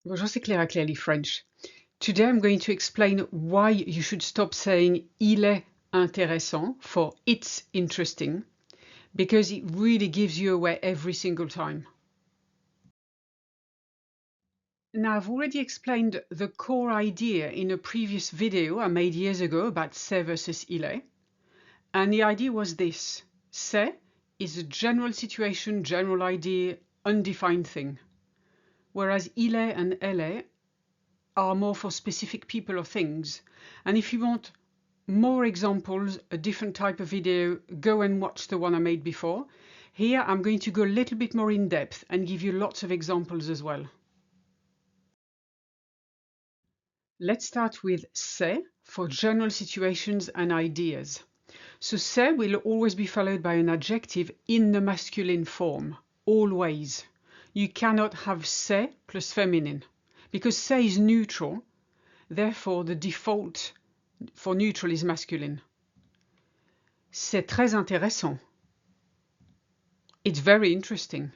Bonjour, c'est Clara Clearly French. Today I'm going to explain why you should stop saying il est intéressant for it's interesting, because it really gives you away every single time. Now, I've already explained the core idea in a previous video I made years ago about c'est versus il est. And the idea was this. C'est is a general situation, general idea, undefined thing. Whereas il est and elle are more for specific people or things. And if you want more examples, a different type of video, go and watch the one I made before. Here I'm going to go a little bit more in depth and give you lots of examples as well. Let's start with c'est for general situations and ideas. So c'est will always be followed by an adjective in the masculine form, always. You cannot have c'est plus feminine, because c'est is neutral, therefore the default for neutral is masculine. C'est très intéressant. It's very interesting.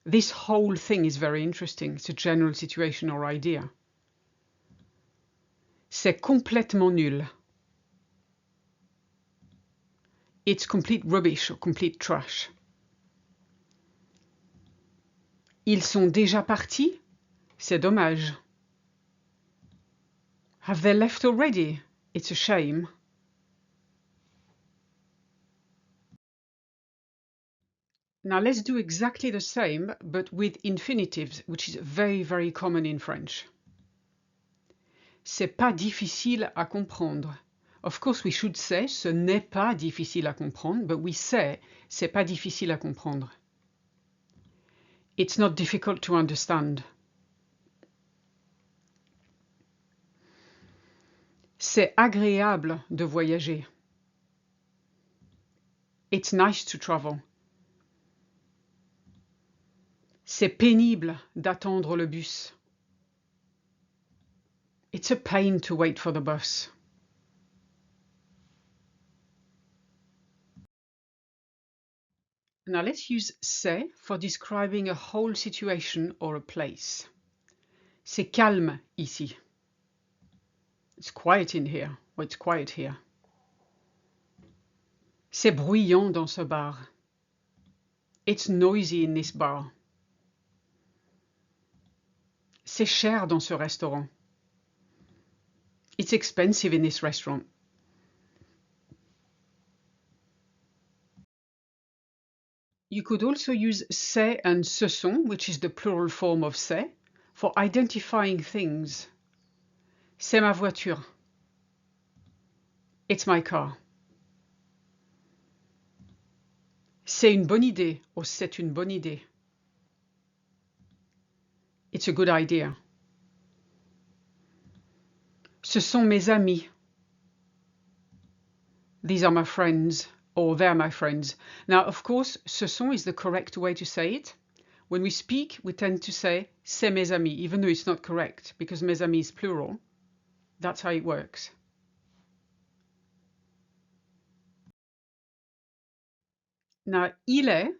This whole thing is very interesting. It's a general situation or idea. C'est complètement nul. It's complete rubbish or complete trash. Ils sont déjà partis? C'est dommage. Have they left already? It's a shame. Now let's do exactly the same, but with infinitives, which is very, very common in French. C'est pas difficile à comprendre. Of course, we should say ce n'est pas difficile à comprendre, but we say c'est pas difficile à comprendre. It's not difficult to understand. C'est agréable de voyager. It's nice to travel. C'est pénible d'attendre le bus. It's a pain to wait for the bus. Now let's use c'est for describing a whole situation or a place. C'est calme ici. It's quiet in here, or it's quiet here. C'est bruyant dans ce bar. It's noisy in this bar. C'est cher dans ce restaurant. It's expensive in this restaurant. You could also use c'est and ce sont, which is the plural form of c'est, for identifying things. C'est ma voiture. It's my car. C'est une bonne idée, or c'est une bonne idée. It's a good idea. Ce sont mes amis. These are my friends, or they're my friends. Now, of course, ce sont is the correct way to say it. When we speak, we tend to say c'est mes amis, even though it's not correct, because mes amis is plural. That's how it works. Now, il est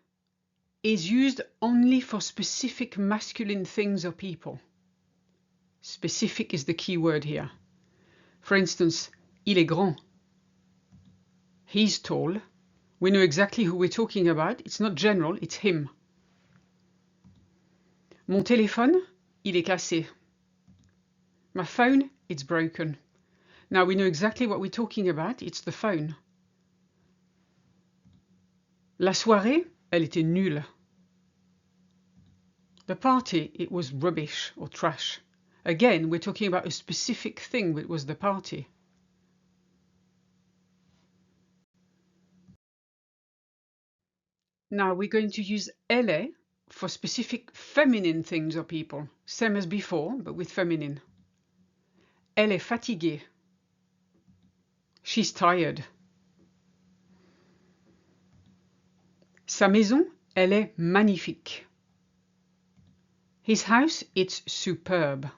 is used only for specific masculine things or people. Specific is the key word here. For instance, il est grand. He's tall. We know exactly who we're talking about. It's not general, it's him. Mon téléphone, il est cassé. My phone, it's broken. Now we know exactly what we're talking about. It's the phone. La soirée, elle était nulle. The party, it was rubbish or trash. Again, we're talking about a specific thing, which was the party. Now we're going to use elle for specific feminine things or people. Same as before, but with feminine. Elle est fatiguée. She's tired. Sa maison, elle est magnifique. His house, it's superb.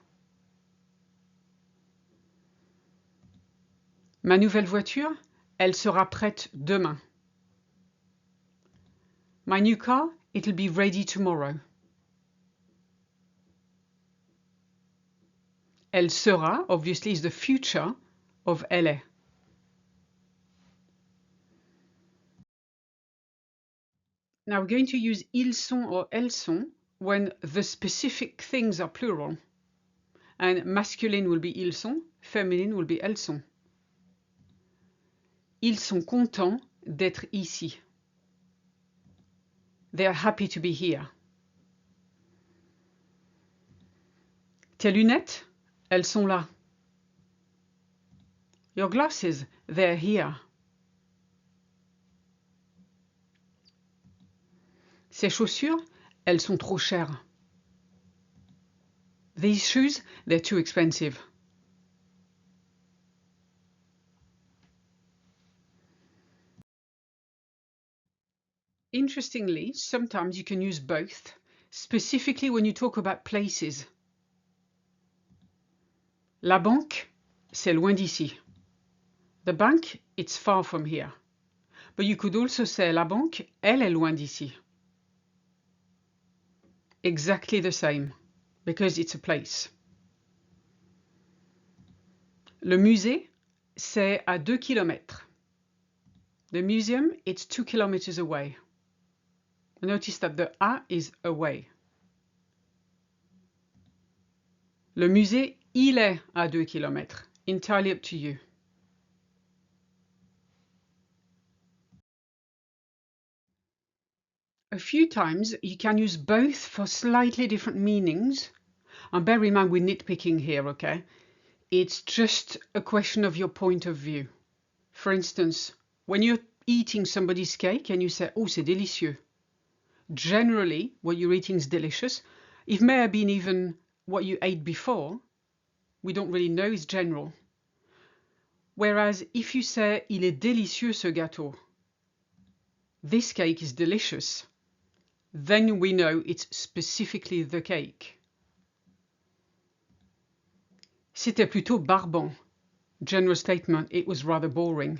Ma nouvelle voiture, elle sera prête demain. My new car, it'll be ready tomorrow. Elle sera, obviously, is the future of Elle est. Now we're going to use ils sont or elles sont when the specific things are plural. And masculine will be ils sont, feminine will be elles sont. Ils sont contents d'être ici. They are happy to be here. Tes lunettes, elles sont là. Your glasses, they're here. Ces chaussures, elles sont trop chères. These shoes, they're too expensive. Interestingly, sometimes you can use both, specifically when you talk about places. La banque, c'est loin d'ici. The bank, it's far from here. But you could also say la banque, elle est loin d'ici. Exactly the same, because it's a place. Le musée, c'est à 2 kilomètres. The museum, it's 2 kilometers away. Notice that the a is away. Le musée, il est à 2 kilomètres. Entirely up to you. A few times you can use both for slightly different meanings. And bear in mind we're nitpicking here, okay? It's just a question of your point of view. For instance, when you're eating somebody's cake and you say, oh, c'est délicieux. Generally, what you're eating is delicious. It may have been even what you ate before. We don't really know, it's general. Whereas if you say, il est délicieux ce gâteau, this cake is delicious, then we know it's specifically the cake. C'était plutôt barbant. General statement, it was rather boring.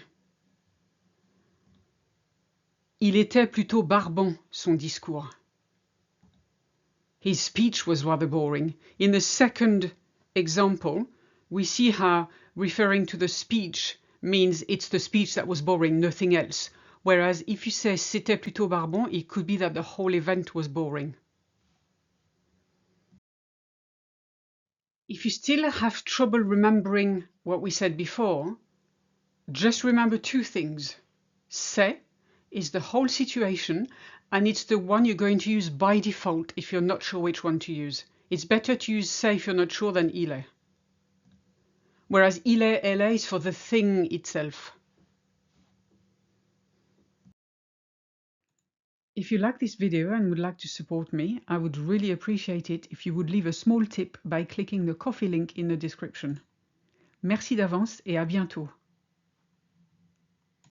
Il était plutôt barbant, son discours. His speech was rather boring. In the second example, we see how referring to the speech means it's the speech that was boring, nothing else. Whereas if you say c'était plutôt barbant, it could be that the whole event was boring. If you still have trouble remembering what we said before, just remember two things. C'est is the whole situation, and it's the one you're going to use by default if you're not sure which one to use. It's better to use c'est if you're not sure than il est. Whereas il est, elle est is for the thing itself. If you like this video and would like to support me, I would really appreciate it if you would leave a small tip by clicking the Ko-fi link in the description. Merci d'avance et à bientôt.